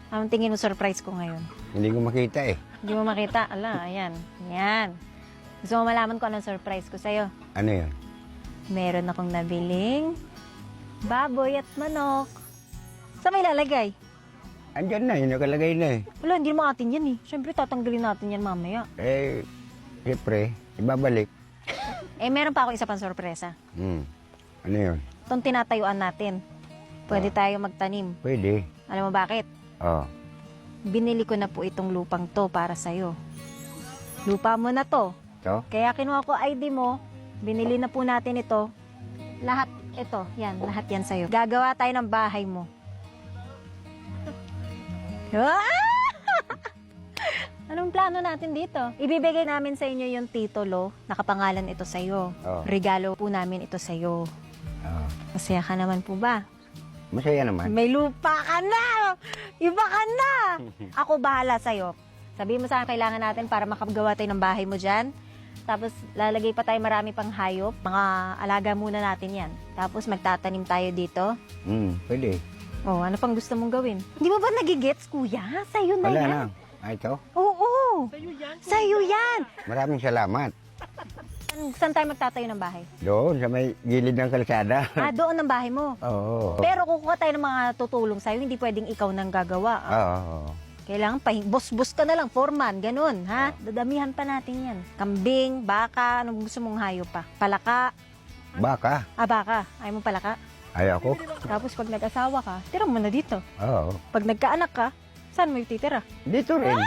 Anong tingin mo surprise ko ngayon? Hindi ko makita eh. Hindi mo makita? Ala, ayan. Yan. Gusto mo malaman ko anong surprise ko sa'yo? Ano yun? Meron akong nabiling baboy at manok. Saan may lalagay? Andyan na, yun nakalagay na eh. Wala, hindi naman atin yan eh. Siyempre, tatanggalin natin yan mamaya. Eh, siyempre, ibabalik. Meron pa ako isa pang sorpresa. Ano yun? Itong tinatayuan natin. Pwede tayo magtanim. Pwede. Alam mo bakit? Oh. Binili ko na po itong lupang to para sa'yo. Lupa mo na to. So? Kaya kinuha ko ID mo, binili na po natin ito. Lahat ito, yan, lahat yan sa'yo. Gagawa tayo ng bahay mo. Ah! Anong plano natin dito? Ibibigay namin sa inyo yung titulo, nakapangalan ito sa'yo. Oh. Regalo po namin ito sa'yo. Oh. Masaya ka naman po ba? Masaya naman. May lupa ka na! Iba ka na! Ako bahala sa'yo. Sabihin mo sa akin kailangan natin para makagawa tayo ng bahay mo dyan. Tapos lalagay pa tayo marami pang hayop. Mga alaga muna natin yan. Tapos magtatanim tayo dito. Pwede. Oh, ano pang gusto mong gawin? Hindi mo ba nagigets, kuya? Sa'yo na Wala yan. na. Ay, ito? Oo. Sa'yo yan. Maraming salamat. Saan tayo magtatayo ng bahay? Doon, sa may gilid ng kalsada. Doon ang bahay mo. Oo. Pero kukuha tayo ng mga tutulong sa'yo, hindi pwedeng ikaw nang gagawa. Oo. Kailangan boss ka na lang, foreman, ganun, ha? Dadamihan pa natin yan. Kambing, baka, anong gusto mong hayop pa? Palaka. Baka. Baka. Ayaw mo palaka? Ay, ako. Tapos pag nag-asawa ka, tira mo na dito. Oo. Pag nagkaanak ka, saan mo yung titira? Dito rin.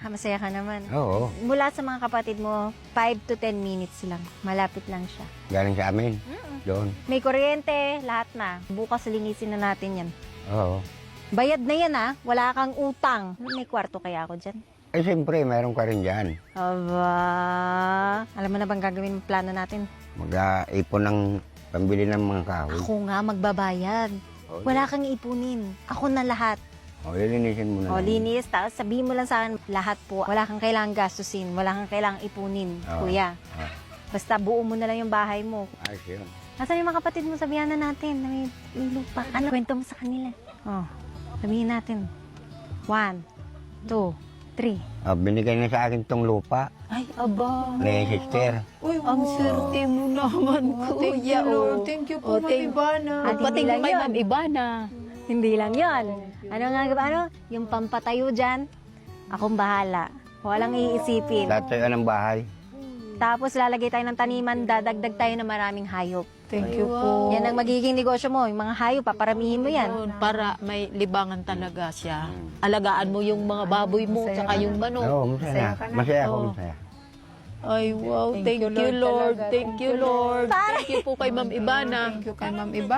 Masaya ka naman. Oo. Mula sa mga kapatid mo, 5 to 10 minutes lang. Malapit lang siya. Galing sa amin. Doon. May kuryente, lahat na. Bukas linisin na natin yan. Oo. Bayad na yan, ha? Wala kang utang. May kwarto kaya ako dyan? Eh, siyempre, mayroon ka rin dyan. Aba, alam mo na bang gagawin yung plano natin? Mag-ipon ng pambili ng mga kahoy. Ako nga magbabayad. Oh, Wala kang ipunin. Ako na lahat. O, lilinisin mo na. O, lang. linis. Tapos sabihin mo lang sa akin lahat po. Wala kang kailangang gastusin. Wala kang kailangang ipunin, Oo. kuya. Oo. Basta buo mo na lang yung bahay mo. Ayos yun. Nasaan yung mga kapatid mo? Sabihan na natin na may lupa. Ano? Kwento mo sa kanila. Oh, sabihin natin. 1, 2, 3. Binigay na sa akin tong lupa. Ay, aba. Ni sister. Uy, ang swerte mo naman, Thank kuya. you, Lord. Thank you po, Ma'am Ivana. At Pati hindi lang kay yun. Ma'am Ivana. Hindi lang yon. Ano nga ba? Ano? Yung pampatayo dyan, akong bahala. Walang iisipin. Lahat tayo ng bahay. Tapos lalagay tayo ng taniman, dadagdag tayo ng maraming hayop. Thank you po. Yan ang magiging negosyo mo. Yung mga hayop, paparamihin mo yan. Yun, para may libangan talaga siya. Alagaan mo yung mga baboy mo, tsaka yung manok. Oo, masaya. Masaya ako, Oo. masaya. Ay, wow. Thank Thank you, you, Lord, Lord. talaga. Thank you, Lord. Thank you po kay Ma'am Ivana. Thank you kay Ma'am Ivana.